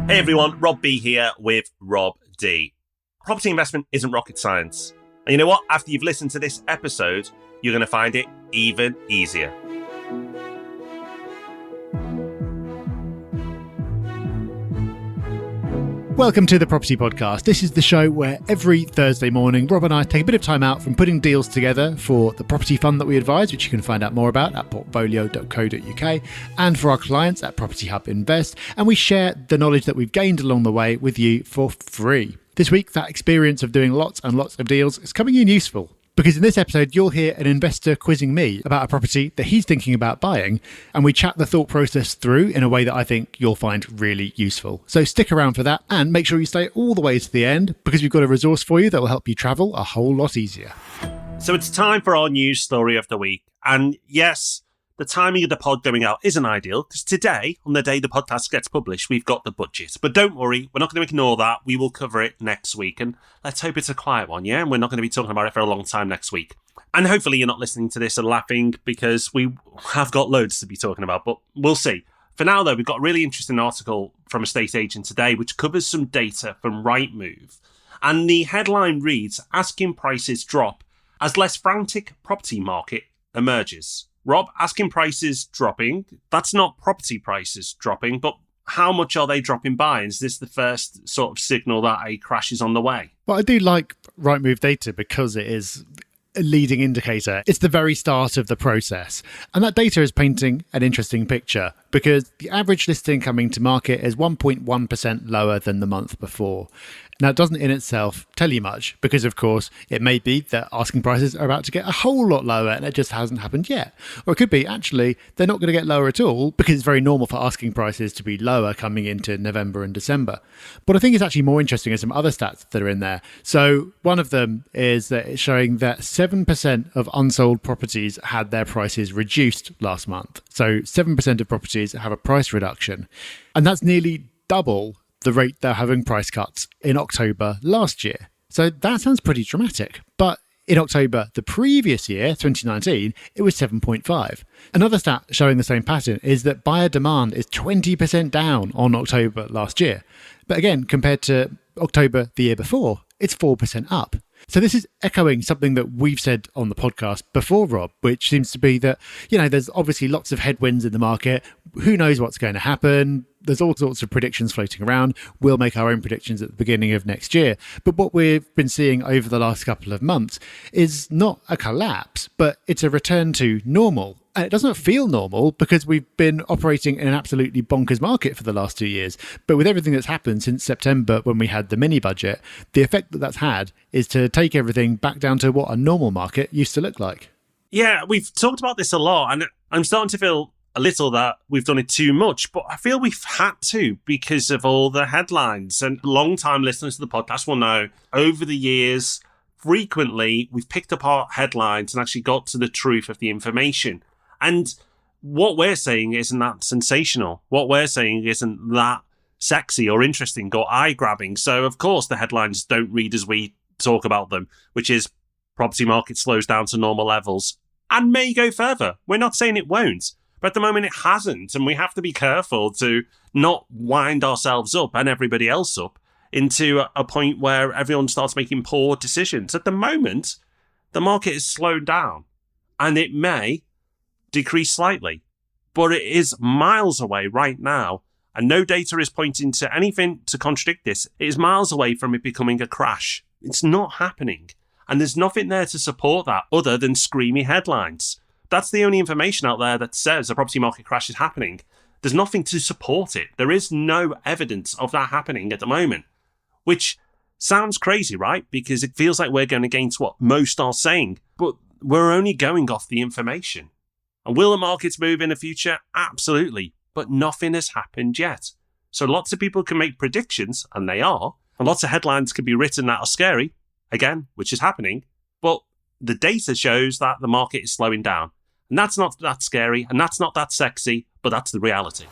Hey everyone, Rob B here with Rob D. Property investment isn't rocket science. And you know what? After you've listened to this episode, you're going to find it even easier. Welcome to the Property Podcast. This is the show where every Thursday morning, Rob and I take a bit of time out from putting deals together for the property fund that we advise, which you can find out more about at portfolio.co.uk, and for our clients at Property Hub Invest, and we share the knowledge that we've gained along the way with you for free. This week, that experience of doing lots and lots of deals is coming in useful. Because in this episode, you'll hear an investor quizzing me about a property that he's thinking about buying, and we chat the thought process through in a way that I think you'll find really useful. So stick around for that and make sure you stay all the way to the end, because we've got a resource for you that will help you travel a whole lot easier. So it's time for our news story of the week. And yes, the timing of the pod going out isn't ideal, because today, on the day the podcast gets published, we've got the budget. But don't worry, we're not going to ignore that. We will cover it next week. And let's hope it's a quiet one, yeah? And we're not going to be talking about it for a long time next week. And hopefully you're not listening to this and laughing, because we have got loads to be talking about, but we'll see. For now, though, we've got a really interesting article from a estate agent today, which covers some data from Rightmove. And the headline reads, "Asking prices drop as less frantic property market emerges." Rob, asking prices dropping, that's not property prices dropping, but how much are they dropping by? Is this the first sort of signal that a crash is on the way? Well, I do like Rightmove data because it is a leading indicator. It's the very start of the process. And that data is painting an interesting picture because the average listing coming to market is 1.1% lower than the month before. Now, it doesn't in itself tell you much because, of course, it may be that asking prices are about to get a whole lot lower and it just hasn't happened yet. Or it could be, actually, they're not going to get lower at all because it's very normal for asking prices to be lower coming into November and December. But I think it's actually more interesting are some other stats that are in there. So one of them is that it's showing that 7% of unsold properties had their prices reduced last month. So 7% of properties have a price reduction. And that's nearly double the rate they're having price cuts in October last year. So that sounds pretty dramatic. But in October the previous year, 2019, it was 7.5. Another stat showing the same pattern is that buyer demand is 20% down on October last year. But again, compared to October the year before, it's 4% up. So this is echoing something that we've said on the podcast before, Rob, which seems to be that, there's obviously lots of headwinds in the market. Who knows what's going to happen? There's all sorts of predictions floating around. We'll make our own predictions at the beginning of next year. But what we've been seeing over the last couple of months is not a collapse, but it's a return to normal. And it doesn't feel normal because we've been operating in an absolutely bonkers market for the last 2 years. But with everything that's happened since September when we had the mini budget, the effect that that's had is to take everything back down to what a normal market used to look like. Yeah, we've talked about this a lot, and I'm starting to feel a little that we've done it too much, but I feel we've had to because of all the headlines. And long-time listeners to the podcast will know over the years, frequently we've picked apart headlines and actually got to the truth of the information. And what we're saying isn't that sensational. What we're saying isn't that sexy or interesting or eye-grabbing. So, of course, the headlines don't read as we talk about them, which is property market slows down to normal levels and may go further. We're not saying it won't, but at the moment it hasn't. And we have to be careful to not wind ourselves up and everybody else up into a point where everyone starts making poor decisions. At the moment, the market is slowed down and it may decrease slightly, but it is miles away right now, and no data is pointing to anything to contradict this. It is miles away from it becoming a crash. It's not happening, and there's nothing there to support that other than screamy headlines. That's the only information out there that says a property market crash is happening. There's nothing to support it. There is no evidence of that happening at the moment, which sounds crazy, right? Because it feels like we're going against what most are saying, but we're only going off the information. And will the markets move in the future? Absolutely. But nothing has happened yet. So lots of people can make predictions, and they are. And lots of headlines can be written that are scary, again, which is happening. But the data shows that the market is slowing down. And that's not that scary, and that's not that sexy, but that's the reality.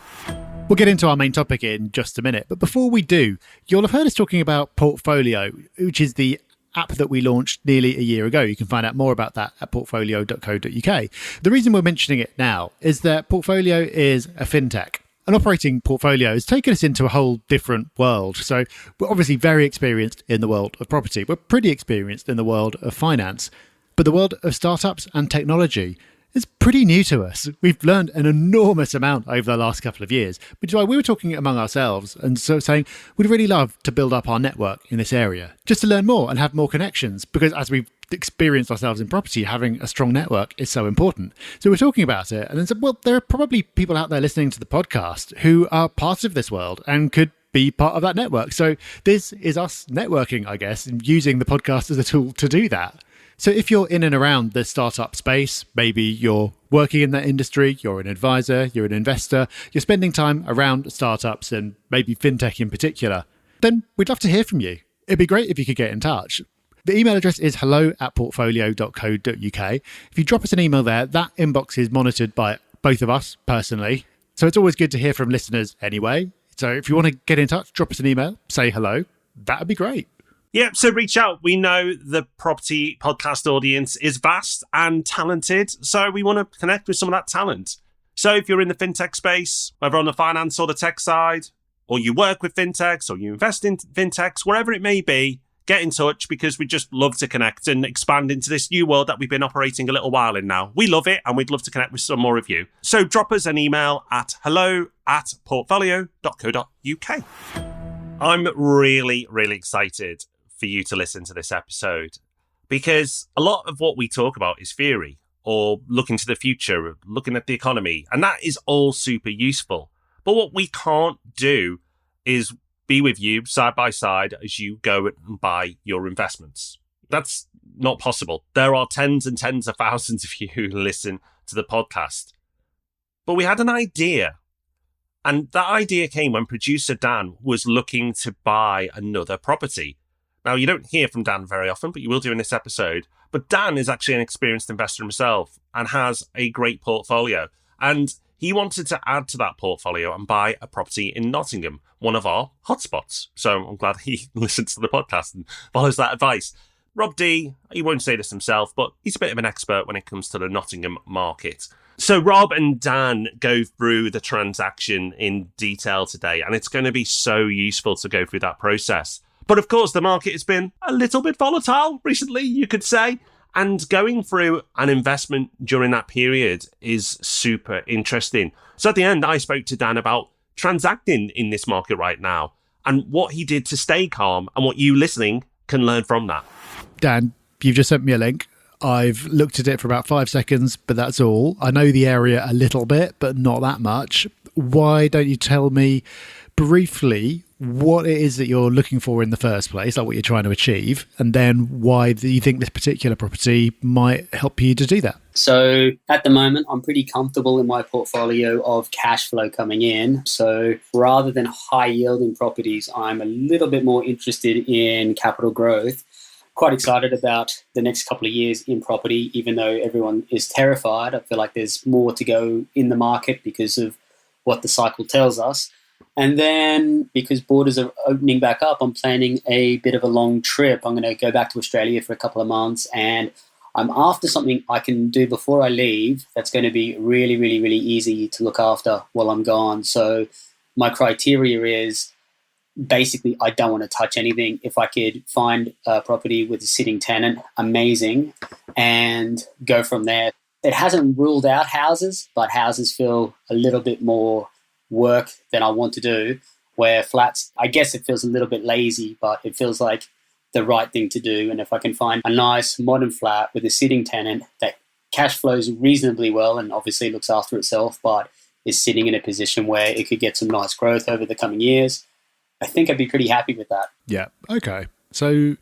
We'll get into our main topic in just a minute. But before we do, you'll have heard us talking about Portfolio, which is the app that we launched nearly a year ago. You can find out more about that at portfolio.co.uk. The reason we're mentioning it now is that Portfolio is a FinTech. An operating portfolio has taken us into a whole different world. So we're obviously very experienced in the world of property. We're pretty experienced in the world of finance. But the world of startups and technology is pretty new to us. We've learned an enormous amount over the last couple of years, which is why we were talking among ourselves and so saying we'd really love to build up our network in this area, just to learn more and have more connections, because as we've experienced ourselves in property, having a strong network is so important. So we're talking about it and then said, well, there are probably people out there listening to the podcast who are part of this world and could be part of that network. So this is us networking, I guess, and using the podcast as a tool to do that. So if you're in and around the startup space, maybe you're working in that industry, you're an advisor, you're an investor, you're spending time around startups and maybe FinTech in particular, then we'd love to hear from you. It'd be great if you could get in touch. The email address is hello@portfolio.co.uk. If you drop us an email there, that inbox is monitored by both of us personally. So it's always good to hear from listeners anyway. So if you want to get in touch, drop us an email, say hello. That'd be great. Yeah, so reach out. We know the property podcast audience is vast and talented, so we want to connect with some of that talent. So if you're in the fintech space, whether on the finance or the tech side, or you work with fintechs, or you invest in fintechs, wherever it may be, get in touch, because we just love to connect and expand into this new world that we've been operating a little while in now. We love it, and we'd love to connect with some more of you. So drop us an email at hello@portfolio.co.uk. I'm really, really excited for you to listen to this episode, because a lot of what we talk about is theory or looking to the future, looking at the economy, and that is all super useful. But what we can't do is be with you side by side as you go and buy your investments. That's not possible. There are tens and tens of thousands of you who listen to the podcast. But we had an idea, and that idea came when producer Dan was looking to buy another property. Now, you don't hear from Dan very often, but you will do in this episode. But Dan is actually an experienced investor himself and has a great portfolio. And he wanted to add to that portfolio and buy a property in Nottingham, one of our hotspots. So I'm glad he listens to the podcast and follows that advice. Rob D, he won't say this himself, but he's a bit of an expert when it comes to the Nottingham market. So Rob and Dan go through the transaction in detail today, and it's going to be so useful to go through that process. But of course, the market has been a little bit volatile recently, you could say. And going through an investment during that period is super interesting. So at the end, I spoke to Dan about transacting in this market right now and what he did to stay calm and what you listening can learn from that. Dan, you've just sent me a link. I've looked at it for about 5 seconds, but that's all. I know the area a little bit, but not that much. Why don't you tell me briefly what it is that you're looking for in the first place, like what you're trying to achieve, and then why do you think this particular property might help you to do that? So at the moment, I'm pretty comfortable in my portfolio of cash flow coming in. So rather than high yielding properties, I'm a little bit more interested in capital growth. Quite excited about the next couple of years in property, even though everyone is terrified. I feel like there's more to go in the market because of what the cycle tells us. And then because borders are opening back up, I'm planning a bit of a long trip. I'm going to go back to Australia for a couple of months, and I'm after something I can do before I leave that's going to be really, really, really easy to look after while I'm gone. So my criteria is basically I don't want to touch anything. If I could find a property with a sitting tenant, amazing, and go from there. It hasn't ruled out houses, but houses feel a little bit more work than I want to do, where flats, I guess it feels a little bit lazy, but it feels like the right thing to do. And if I can find a nice modern flat with a sitting tenant that cash flows reasonably well and obviously looks after itself, but is sitting in a position where it could get some nice growth over the coming years, I think I'd be pretty happy with that. Yeah. Okay. So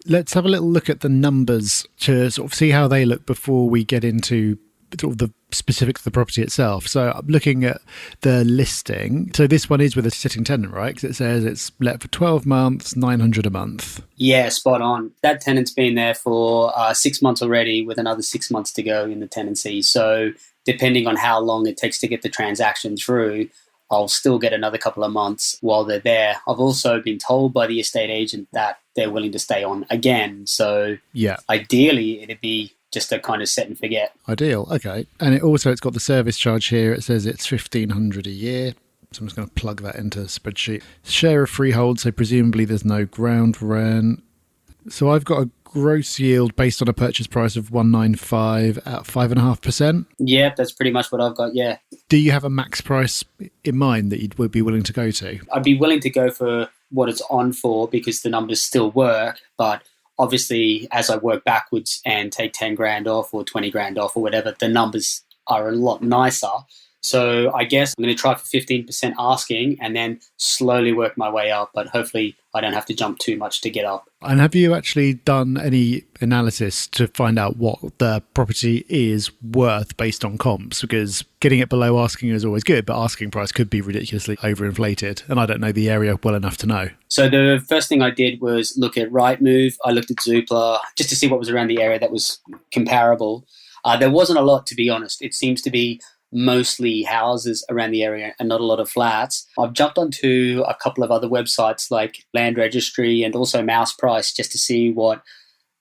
let's have a little look at the numbers to sort of see how they look before we get into sort of the specifics of the property itself. So I'm looking at the listing. So this one is with a sitting tenant, right? Because it says it's let for 12 months, $900 a month. Yeah, spot on. That tenant's been there for 6 months already, with another 6 months to go in the tenancy. So depending on how long it takes to get the transaction through, I'll still get another couple of months while they're there. I've also been told by the estate agent that they're willing to stay on again. So yeah, ideally it'd be just a kind of set and forget. Ideal. Okay. And it's got the service charge here. It says it's $1,500 a year. So I'm just going to plug that into a spreadsheet. Share of freehold, so presumably there's no ground rent. So I've got a gross yield based on a purchase price of 195 at 5.5%. Yep, that's pretty much what I've got, yeah. Do you have a max price in mind that you would be willing to go to? I'd be willing to go for what it's on for because the numbers still work, but obviously as I work backwards and take 10 grand off or 20 grand off or whatever, the numbers are a lot nicer. So I guess I'm going to try for 15% asking and then slowly work my way up, but hopefully I don't have to jump too much to get up. And have you actually done any analysis to find out what the property is worth based on comps? Because getting it below asking is always good, but asking price could be ridiculously overinflated. And I don't know the area well enough to know. So the first thing I did was look at Rightmove. I looked at Zoopla just to see what was around the area that was comparable. There wasn't a lot, to be honest. It seems to be mostly houses around the area and not a lot of flats. I've jumped onto a couple of other websites like Land Registry and also Mouse Price just to see what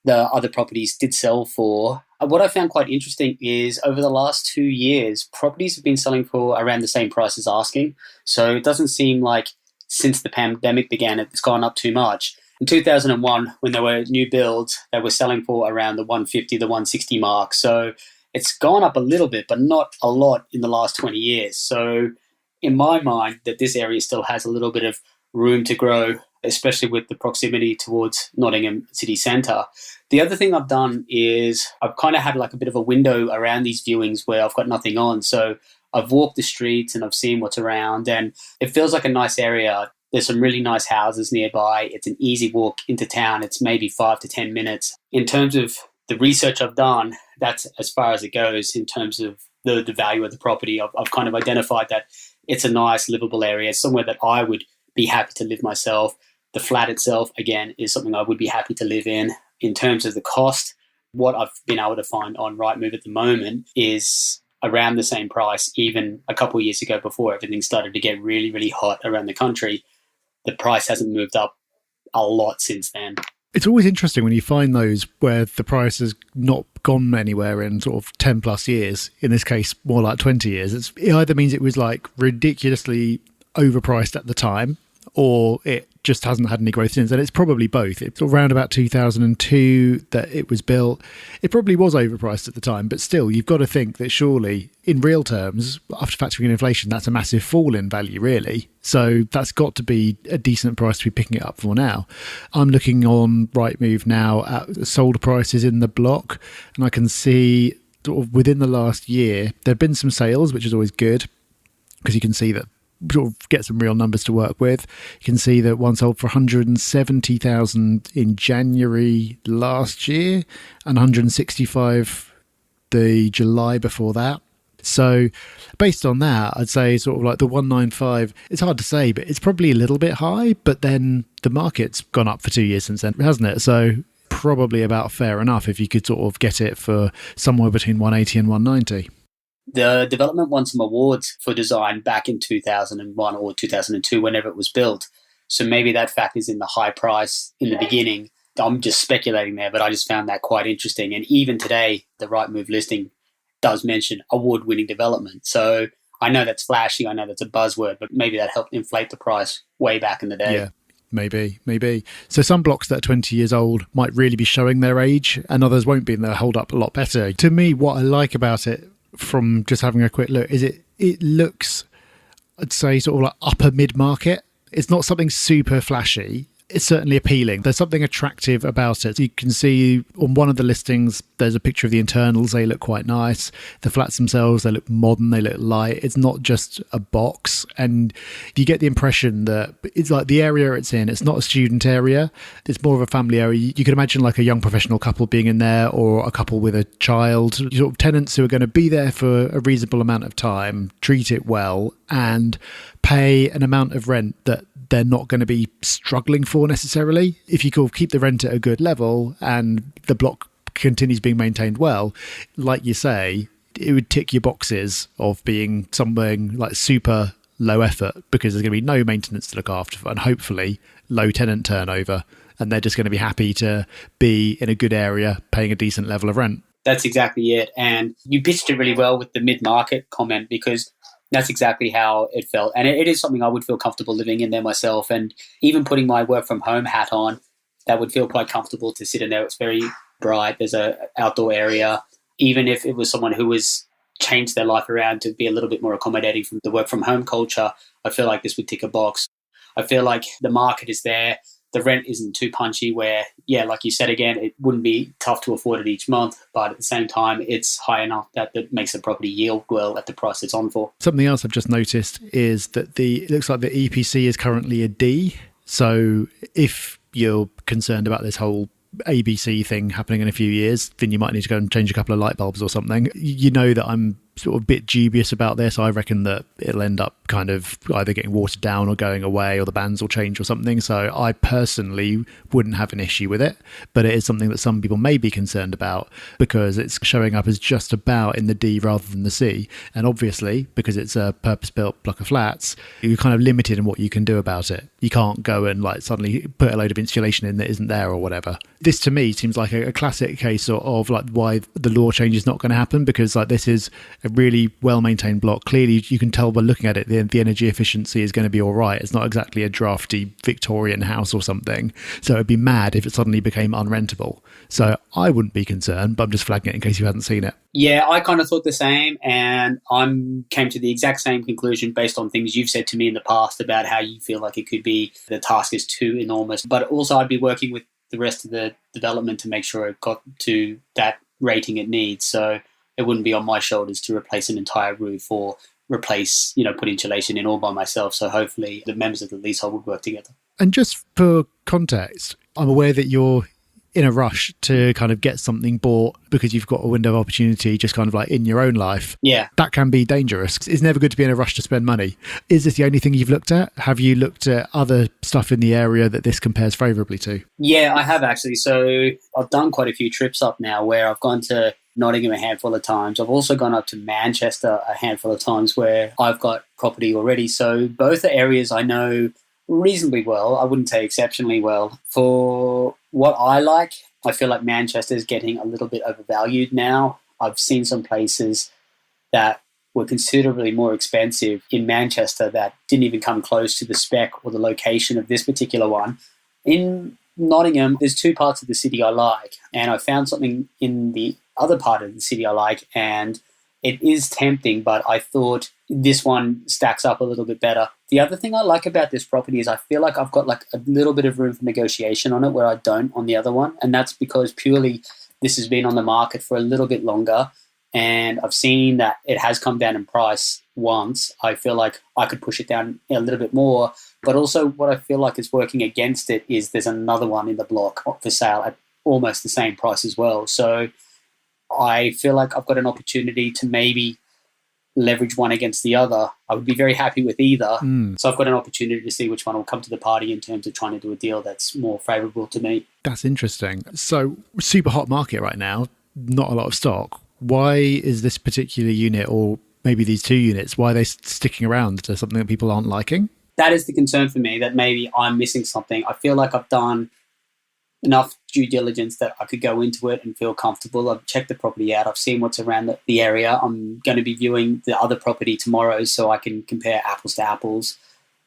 the other properties did sell for. What I found quite interesting is over the last 2 years, properties have been selling for around the same price as asking. So it doesn't seem like since the pandemic began, it's gone up too much. In 2001, when there were new builds, they were selling for around the 150, the 160 mark. So it's gone up a little bit, but not a lot in the last 20 years. So in my mind, that this area still has a little bit of room to grow, especially with the proximity towards Nottingham city centre. The other thing I've done is I've kind of had like a bit of a window around these viewings where I've got nothing on. So I've walked the streets and I've seen what's around and it feels like a nice area. There's some really nice houses nearby. It's an easy walk into town. It's maybe 5 to 10 minutes. In terms of the research I've done, that's as far as it goes in terms of the value of the property. I've kind of identified that it's a nice livable area, somewhere that I would be happy to live myself. The flat itself, again, is something I would be happy to live in. In terms of the cost, what I've been able to find on Rightmove at the moment is around the same price, even a couple of years ago before everything started to get really, really hot around the country. The price hasn't moved up a lot since then. It's always interesting when you find those where the price has not gone anywhere in sort of 10 plus years, in this case, more like 20 years. It either means it was like ridiculously overpriced at the time or it just hasn't had any growth since. And it's probably both. It's around about 2002 that it was built. It probably was overpriced at the time, but still, you've got to think that surely in real terms, after factoring in inflation, that's a massive fall in value, really. So that's got to be a decent price to be picking it up for now. I'm looking on Rightmove now at sold prices in the block, and I can see sort of within the last year, there have been some sales, which is always good because you can see that sort of get some real numbers to work with. You can see that one sold for 170,000 in January last year and 165 the July before that. So based on that, I'd say sort of like the 195, it's hard to say, but it's probably a little bit high, but then the market's gone up for 2 years since then, hasn't it? So probably about fair enough if you could sort of get it for somewhere between 180 and 190. The development won some awards for design back in 2001 or 2002, whenever it was built. So maybe that factors in the high price in the beginning. I'm just speculating there, but I just found that quite interesting. And even today, the Rightmove listing does mention award-winning development. So I know that's flashy, I know that's a buzzword, but maybe that helped inflate the price way back in the day. Yeah. Maybe. So some blocks that are 20 years old might really be showing their age and others won't be, and they'll hold up a lot better. To me, what I like about it from just having a quick look is it looks, I'd say, sort of like upper mid-market. It's not something super flashy. It's certainly appealing. There's something attractive about it. You can see on one of the listings, there's a picture of the internals. They look quite nice. The flats themselves, they look modern. They look light. It's not just a box. And you get the impression that it's like the area it's in, it's not a student area. It's more of a family area. You can imagine like a young professional couple being in there or a couple with a child. Sort of tenants who are going to be there for a reasonable amount of time, treat it well, and pay an amount of rent that they're not going to be struggling for necessarily. If you could keep the rent at a good level and the block continues being maintained well, like you say, it would tick your boxes of being something like super low effort because there's going to be no maintenance to look after and hopefully low tenant turnover. And they're just going to be happy to be in a good area paying a decent level of rent. That's exactly it. And you pitched it really well with the mid-market comment because That's exactly how it felt. And it is something I would feel comfortable living in there myself. And even putting my work from home hat on, that would feel quite comfortable to sit in there. It's very bright. There's a outdoor area. Even if it was someone who was changed their life around to be a little bit more accommodating from the work from home culture, I feel like this would tick a box. I feel like the market is there. The rent isn't too punchy where, yeah, like you said again, it wouldn't be tough to afford it each month, but at the same time, it's high enough that it makes the property yield well at the price it's on for. Something else I've just noticed is that it looks like the EPC is currently a D. So if you're concerned about this whole ABC thing happening in a few years, then you might need to go and change a couple of light bulbs or something. You know that I'm sort of a bit dubious about this. I reckon that it'll end up kind of either getting watered down or going away, or the bans will change or something. So I personally wouldn't have an issue with it, but it is something that some people may be concerned about because it's showing up as just about in the D rather than the C. And obviously, because it's a purpose-built block of flats, you're kind of limited in what you can do about it. You can't go and like suddenly put a load of insulation in that isn't there or whatever. This to me seems like a classic case of like why the law change is not going to happen, because like this is a really well-maintained block. Clearly, you can tell by looking at it, the energy efficiency is going to be all right. It's not exactly a drafty Victorian house or something. So it'd be mad if it suddenly became unrentable. So I wouldn't be concerned, but I'm just flagging it in case you hadn't seen it. Yeah, I kind of thought the same, and I came to the exact same conclusion based on things you've said to me in the past about how you feel like it could be the task is too enormous. But also I'd be working with the rest of the development to make sure it got to that rating it needs. So it wouldn't be on my shoulders to replace an entire roof or replace, put insulation in all by myself. So hopefully the members of the leasehold would work together. And just for context, I'm aware that you're in a rush to kind of get something bought because you've got a window of opportunity just kind of like in your own life. Yeah. That can be dangerous. It's never good to be in a rush to spend money. Is this the only thing you've looked at? Have you looked at other stuff in the area that this compares favourably to? Yeah, I have actually. So I've done quite a few trips up now where I've gone to Nottingham a handful of times. I've also gone up to Manchester a handful of times where I've got property already. So both are areas I know reasonably well. I wouldn't say exceptionally well. For what I like, I feel like Manchester is getting a little bit overvalued now. I've seen some places that were considerably more expensive in Manchester that didn't even come close to the spec or the location of this particular one. In Nottingham, there's two parts of the city I like, and I found something in the other part of the city I like, and it is tempting, but I thought this one stacks up a little bit better. The other thing I like about this property is I feel like I've got like a little bit of room for negotiation on it where I don't on the other one. And that's because purely this has been on the market for a little bit longer, and I've seen that it has come down in price once. I feel like I could push it down a little bit more. But also what I feel like is working against it is there's another one in the block for sale at almost the same price as well. So I feel like I've got an opportunity to maybe leverage one against the other. I would be very happy with either. So I've got an opportunity to see which one will come to the party in terms of trying to do a deal that's more favourable to me. That's interesting. So super hot market right now, not a lot of stock. Why is this particular unit, or maybe these two units, why are they sticking around? To something that people aren't liking? That is the concern for me, that maybe I'm missing something. I feel like I've done enough due diligence that I could go into it and feel comfortable. I've checked the property out. I've seen what's around the area. I'm going to be viewing the other property tomorrow so I can compare apples to apples.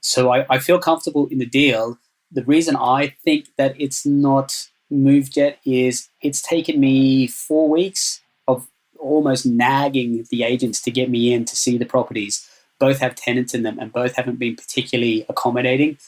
So I feel comfortable in the deal. The reason I think that it's not moved yet is it's taken me 4 weeks of almost nagging the agents to get me in to see the properties. Both have tenants in them and both haven't been particularly accommodating.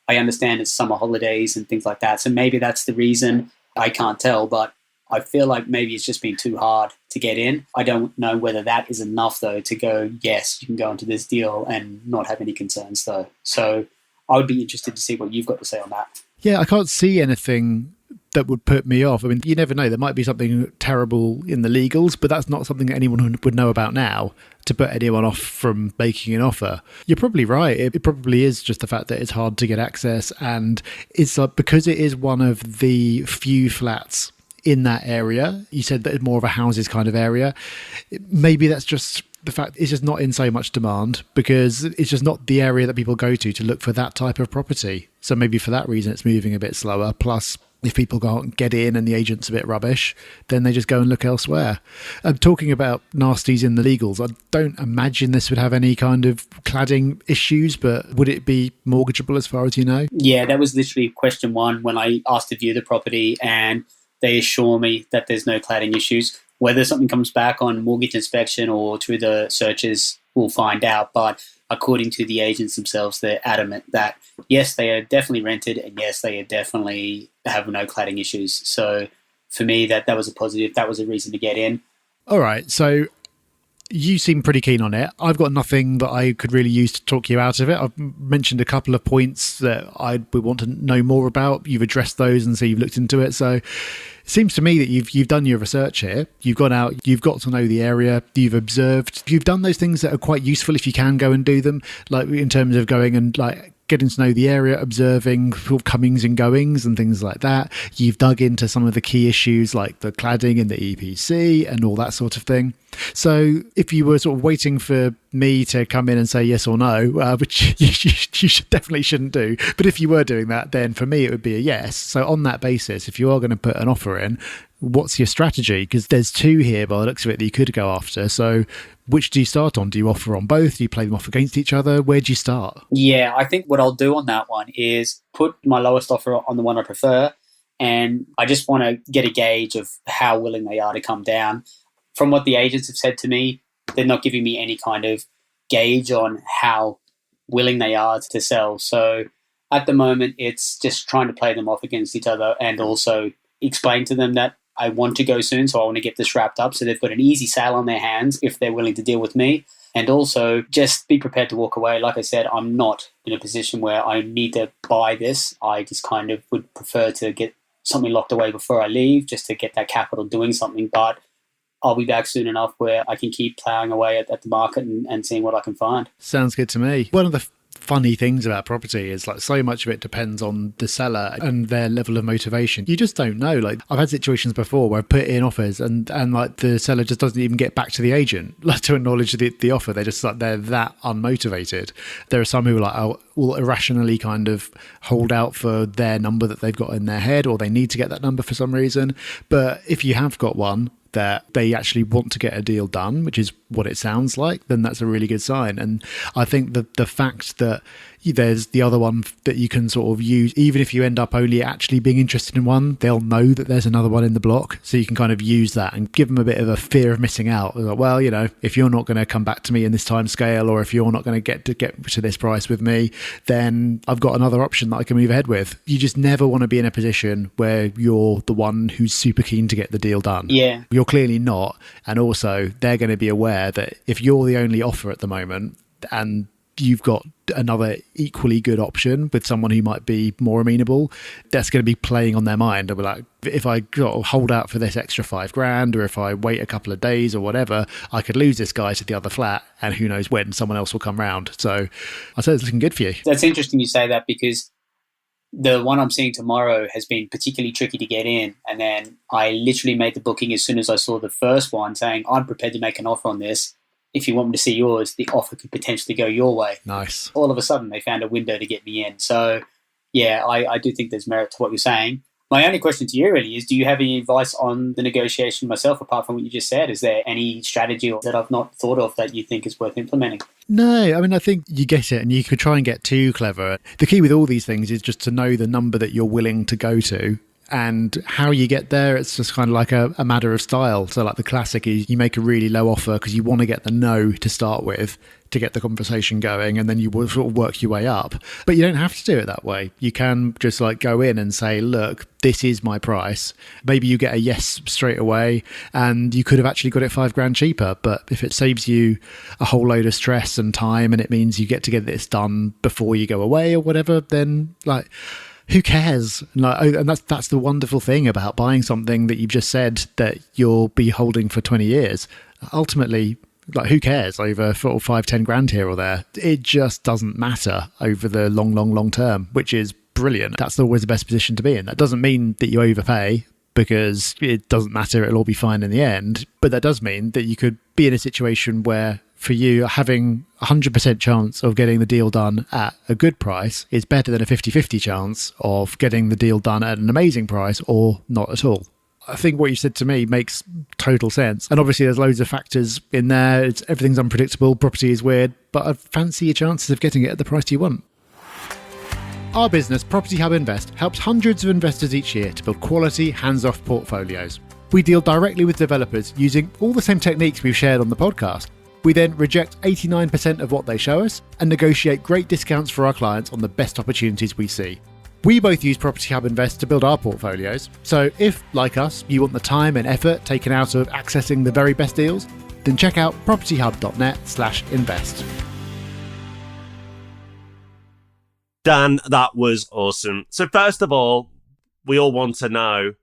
I understand it's summer holidays and things like that. So maybe that's the reason. I can't tell, but I feel like maybe it's just been too hard to get in. I don't know whether that is enough, though, to go, yes, you can go into this deal and not have any concerns, though. So I would be interested to see what you've got to say on that. Yeah, I can't see anything that would put me off. I mean, you never know. There might be something terrible in the legals, but that's not something that anyone would know about now to put anyone off from making an offer. You're probably right. It probably is just the fact that it's hard to get access, and it's like because it is one of the few flats in that area. You said that it's more of a houses kind of area. Maybe that's just the fact it's just not in so much demand because it's just not the area that people go to look for that type of property. So maybe for that reason it's moving a bit slower. Plus If people can't get in and the agent's a bit rubbish, then they just go and look elsewhere. Talking about nasties in the legals, I don't imagine this would have any kind of cladding issues, but would it be mortgageable as far as you know? Yeah, that was literally question one when I asked to view the property, and they assure me that there's no cladding issues. Whether something comes back on mortgage inspection or through the searches, we'll find out. But according to the agents themselves, they're adamant that, yes, they are definitely rented, and yes, they are definitely have no cladding issues. So for me, that was a positive. That was a reason to get in. All right. So you seem pretty keen on it. I've got nothing that I could really use to talk you out of it. I've mentioned a couple of points that I would want to know more about. You've addressed those, and so you've looked into it. So it seems to me that you've done your research here. You've gone out, you've got to know the area, you've observed, you've done those things that are quite useful if you can go and do them, like in terms of going and like getting to know the area, observing sort of comings and goings and things like that. You've dug into some of the key issues like the cladding and the EPC and all that sort of thing. So if you were sort of waiting for me to come in and say yes or no, which you definitely shouldn't do, but if you were doing that, then for me it would be a yes. So on that basis, if you are going to put an offer in, what's your strategy? Because there's two here by the looks of it that you could go after. So which do you start on? Do you offer on both? Do you play them off against each other? Where do you start? Yeah, I think what I'll do on that one is put my lowest offer on the one I prefer, and I just want to get a gauge of how willing they are to come down. From what the agents have said to me, they're not giving me any kind of gauge on how willing they are to sell. So at the moment, it's just trying to play them off against each other and also explain to them that I want to go soon, so I want to get this wrapped up so they've got an easy sale on their hands if they're willing to deal with me. And also just be prepared to walk away. Like I said, I'm not in a position where I need to buy this. I just kind of would prefer to get something locked away before I leave, just to get that capital doing something. But I'll be back soon enough where I can keep plowing away at the market and seeing what I can find. Sounds good to me. One of the funny things about property is like so much of it depends on the seller and their level of motivation. You just don't know. Like I've had situations before where I've put in offers and like the seller just doesn't even get back to the agent like to acknowledge the offer. They're just like, they're that unmotivated. There are some who are like, will irrationally kind of hold out for their number that they've got in their head, or they need to get that number for some reason. But if you have got one that they actually want to get a deal done, which is what it sounds like, then that's a really good sign. And I think the fact that there's the other one that you can sort of use, even if you end up only actually being interested in one, they'll know that there's another one in the block. So you can kind of use that and give them a bit of a fear of missing out. Like, well, you know, if you're not going to come back to me in this time scale, or if you're not going to get to this price with me, then I've got another option that I can move ahead with. You just never want to be in a position where you're the one who's super keen to get the deal done. Yeah. You're clearly not. And also they're going to be aware that if you're the only offer at the moment and you've got another equally good option with someone who might be more amenable, that's going to be playing on their mind. They'll be like, if I hold out for this extra $5,000, or if I wait a couple of days or whatever, I could lose this guy to the other flat, and who knows when someone else will come round. So I'd say it's looking good for you. That's interesting you say that, because the one I'm seeing tomorrow has been particularly tricky to get in. And then I literally made the booking as soon as I saw the first one, saying, I'm prepared to make an offer on this. If you want me to see yours, the offer could potentially go your way. Nice. All of a sudden, they found a window to get me in. So, yeah, I do think there's merit to what you're saying. My only question to you really is, do you have any advice on the negotiation myself, apart from what you just said? Is there any strategy that I've not thought of that you think is worth implementing? No, I mean, I think you get it, and you could try and get too clever. The key with all these things is just to know the number that you're willing to go to. And how you get there, it's just kind of like a matter of style. So like the classic is you make a really low offer because you want to get the no to start with to get the conversation going, and then you will sort of work your way up. But you don't have to do it that way. You can just like go in and say, look, this is my price. Maybe you get a yes straight away, and you could have actually got it $5,000 cheaper. But if it saves you a whole load of stress and time, and it means you get to get this done before you go away or whatever, then like, who cares? And that's the wonderful thing about buying something that you've just said that you'll be holding for 20 years. Ultimately, like, who cares over 4 or 5, 10 grand here or there? It just doesn't matter over the long term, which is brilliant. That's always the best position to be in. That doesn't mean that you overpay, because it doesn't matter. It'll all be fine in the end. But that does mean that you could be in a situation where for you, having 100% chance of getting the deal done at a good price is better than a 50-50 chance of getting the deal done at an amazing price or not at all. I think what you said to me makes total sense. And obviously there's loads of factors in there. Everything's unpredictable. Property is weird, but I fancy your chances of getting it at the price you want. Our business, Property Hub Invest, helps hundreds of investors each year to build quality, hands-off portfolios. We deal directly with developers using all the same techniques we've shared on the podcast. We then reject 89% of what they show us and negotiate great discounts for our clients on the best opportunities we see. We both use Property Hub Invest to build our portfolios, so if, like us, you want the time and effort taken out of accessing the very best deals, then check out propertyhub.net/invest. Dan, that was awesome. So first of all, we all want to know,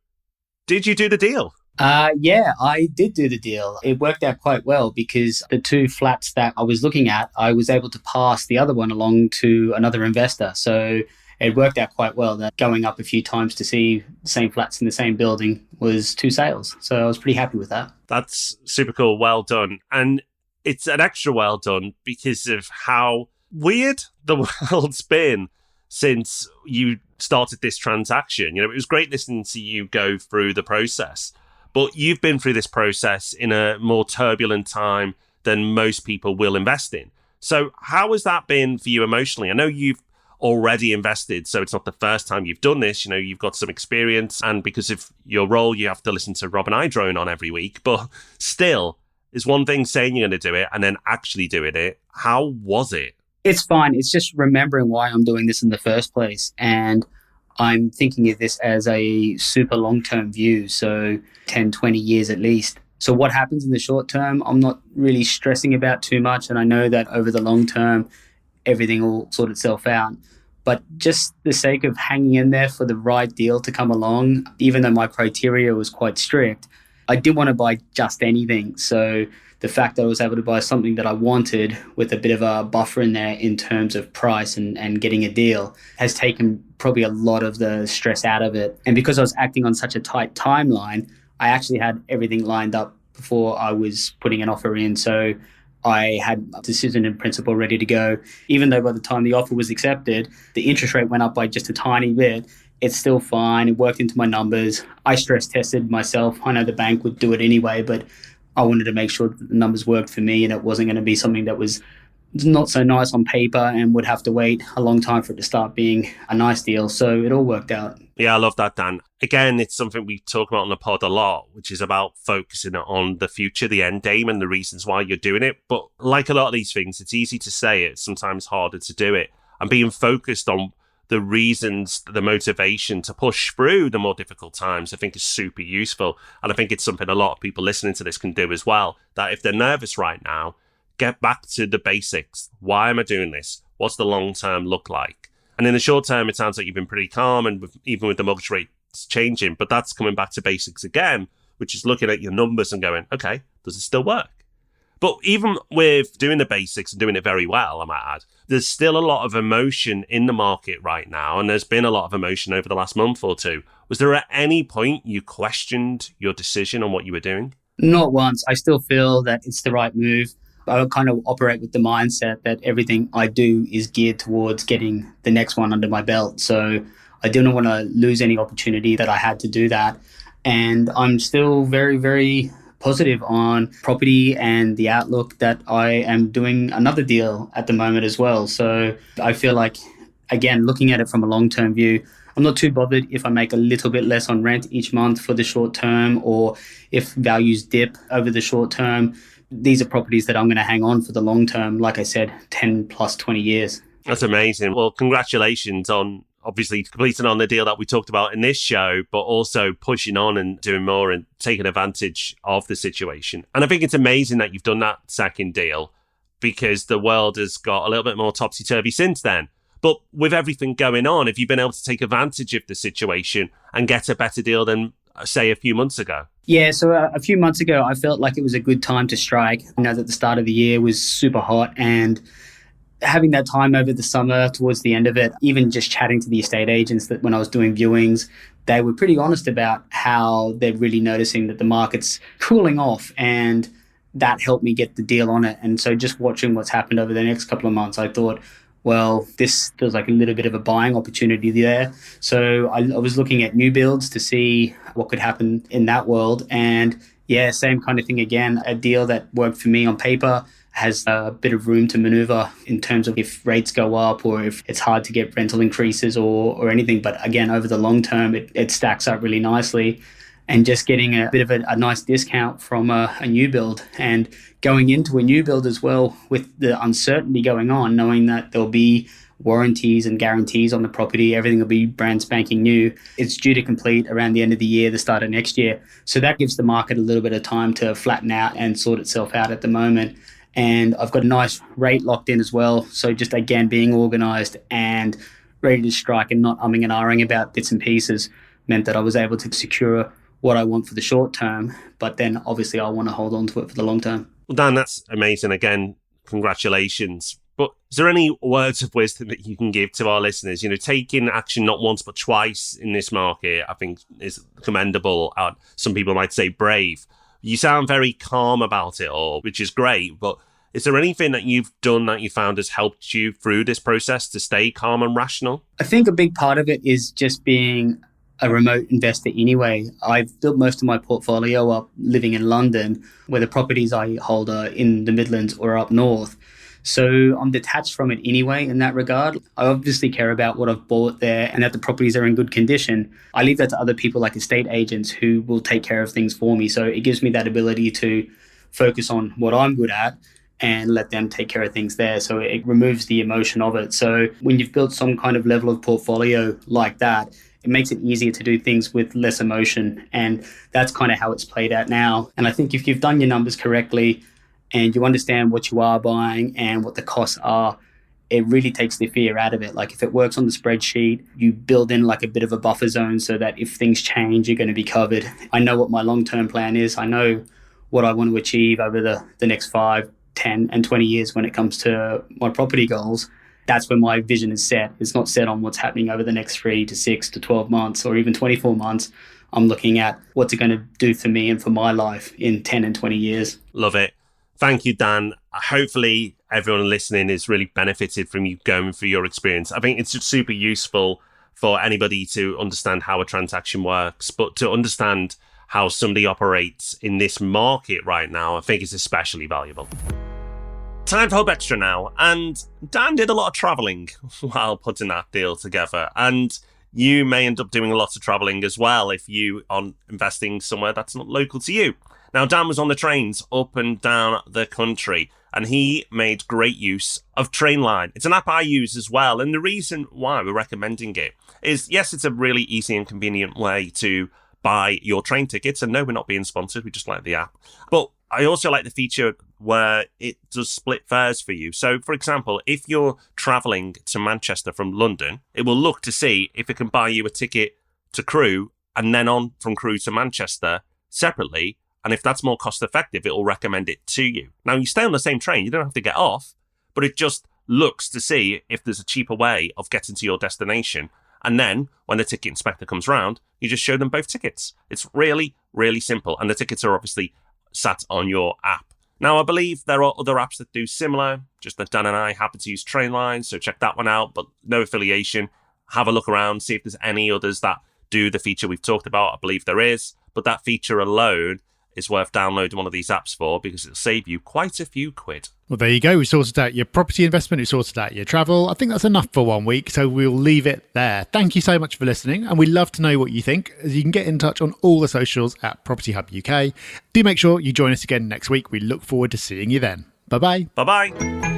did you do the deal? Yeah, I did do the deal. It worked out quite well because the two flats that I was looking at, I was able to pass the other one along to another investor. So it worked out quite well that going up a few times to see the same flats in the same building was 2 sales. So I was pretty happy with that. That's super cool. Well done. And it's an extra well done because of how weird the world's been since you started this transaction. It was great listening to you go through the process, but you've been through this process in a more turbulent time than most people will invest in. So how has that been for you emotionally? I know you've already invested, so it's not the first time you've done this. You've got some experience, and because of your role, you have to listen to Rob and I drone on every week. But still, it's one thing saying you're going to do it and then actually doing it. How was it? It's fine. It's just remembering why I'm doing this in the first place. And I'm thinking of this as a super long-term view, so 10, 20 years at least. So what happens in the short term, I'm not really stressing about too much. And I know that over the long term, everything will sort itself out. But just the sake of hanging in there for the right deal to come along, even though my criteria was quite strict, I didn't want to buy just anything. So the fact that I was able to buy something that I wanted with a bit of a buffer in there in terms of price and getting a deal has taken probably a lot of the stress out of it. And because I was acting on such a tight timeline, I actually had everything lined up before I was putting an offer in. So I had a decision in principle ready to go. Even though by the time the offer was accepted, the interest rate went up by just a tiny bit, it's still fine. It worked into my numbers. I stress tested myself. I know the bank would do it anyway, but I wanted to make sure that the numbers worked for me and it wasn't going to be something that was not so nice on paper and would have to wait a long time for it to start being a nice deal. So it all worked out. Yeah, I love that, Dan. Again, it's something we talk about on the pod a lot, which is about focusing on the future, the end game, and the reasons why you're doing it. But like a lot of these things, it's easy to say it, sometimes harder to do it. And being focused on the reasons, the motivation to push through the more difficult times, I think is super useful. And I think it's something a lot of people listening to this can do as well, that if they're nervous right now, get back to the basics. Why am I doing this? What's the long term look like? And in the short term, it sounds like you've been pretty calm, and even with the mortgage rates changing, but that's coming back to basics again, which is looking at your numbers and going, okay, does it still work? But even with doing the basics and doing it very well, I might add, there's still a lot of emotion in the market right now, and there's been a lot of emotion over the last month or two. Was there at any point you questioned your decision on what you were doing? Not once. I still feel that it's the right move. I kind of operate with the mindset that everything I do is geared towards getting the next one under my belt. So I didn't want to lose any opportunity that I had to do that. And I'm still very, very positive on property and the outlook that I am doing another deal at the moment as well. So I feel like, again, looking at it from a long-term view, I'm not too bothered if I make a little bit less on rent each month for the short term, or if values dip over the short term. These are properties that I'm going to hang on for the long term, like I said, 10 plus 20 years. That's amazing. Well, congratulations on obviously completing on the deal that we talked about in this show, but also pushing on and doing more and taking advantage of the situation. And I think it's amazing that you've done that second deal, because the world has got a little bit more topsy-turvy since then. But with everything going on, have you been able to take advantage of the situation and get a better deal than, say, a few months ago? Yeah, so a few months ago, I felt like it was a good time to strike. I know that the start of the year was super hot, and having that time over the summer towards the end of it, even just chatting to the estate agents that when I was doing viewings, they were pretty honest about how they're really noticing that the market's cooling off, and that helped me get the deal on it. And so just watching what's happened over the next couple of months, I thought, well, this feels like a little bit of a buying opportunity there. So I was looking at new builds to see what could happen in that world. And yeah, same kind of thing again, a deal that worked for me on paper has a bit of room to maneuver in terms of if rates go up or if it's hard to get rental increases or anything. But again, over the long term, it stacks up really nicely. And just getting a bit of a nice discount from a new build and going into a new build as well with the uncertainty going on, knowing that there'll be warranties and guarantees on the property, everything will be brand spanking new. It's due to complete around the end of the year, the start of next year. So that gives the market a little bit of time to flatten out and sort itself out at the moment. And I've got a nice rate locked in as well. So just again, being organized and ready to strike and not umming and ahhing about bits and pieces meant that I was able to secure what I want for the short term, but then obviously I want to hold on to it for the long term. Well, Dan, that's amazing. Again, congratulations. But is there any words of wisdom that you can give to our listeners? You know, taking action not once but twice in this market, I think is commendable. Some people might say brave. You sound very calm about it all, which is great. But is there anything that you've done that you found has helped you through this process to stay calm and rational? I think a big part of it is just being a remote investor anyway. I've built most of my portfolio up living in London, where the properties I hold are in the Midlands or up north. So I'm detached from it anyway in that regard. I obviously care about what I've bought there and that the properties are in good condition. I leave that to other people like estate agents who will take care of things for me. So it gives me that ability to focus on what I'm good at and let them take care of things there. So it removes the emotion of it. So when you've built some kind of level of portfolio like that, it makes it easier to do things with less emotion. And that's kind of how it's played out now. And I think if you've done your numbers correctly and you understand what you are buying and what the costs are, it really takes the fear out of it. Like if it works on the spreadsheet, you build in like a bit of a buffer zone so that if things change, you're going to be covered. I know what my long-term plan is. I know what I want to achieve over the next 5, 10 and 20 years when it comes to my property goals. That's when my vision is set. It's not set on what's happening over the next 3 to 6 to 12 months or even 24 months. I'm looking at what's it going to do for me and for my life in 10 and 20 years. Love it. Thank you, Dan. Hopefully everyone listening is really benefited from you going through your experience. I think it's just super useful for anybody to understand how a transaction works, but to understand how somebody operates in this market right now, I think is especially valuable. Time for Hub Extra now. And Dan did a lot of travelling while putting that deal together. And you may end up doing a lot of travelling as well if you are investing somewhere that's not local to you. Now, Dan was on the trains up and down the country, and he made great use of Trainline. It's an app I use as well. And the reason why we're recommending it is, yes, it's a really easy and convenient way to buy your train tickets. And no, we're not being sponsored. We just like the app. But I also like the feature where it does split fares for you. So, for example, if you're travelling to Manchester from London, it will look to see if it can buy you a ticket to Crewe and then on from Crewe to Manchester separately. And if that's more cost effective, it will recommend it to you. Now, you stay on the same train. You don't have to get off, but it just looks to see if there's a cheaper way of getting to your destination. And then when the ticket inspector comes round, you just show them both tickets. It's really, really simple. And the tickets are obviously sat on your app. Now, I believe there are other apps that do similar, just that Dan and I happen to use Trainline, so check that one out, but no affiliation. Have a look around, see if there's any others that do the feature we've talked about. I believe there is, but that feature alone is worth downloading one of these apps for because it'll save you quite a few quid. Well, there you go. We sorted out your property investment. We sorted out your travel. I think that's enough for 1 week, so we'll leave it there. Thank you so much for listening, and we'd love to know what you think. You can get in touch on all the socials at Property Hub UK. Do make sure you join us again next week. We look forward to seeing you then. Bye-bye. Bye-bye.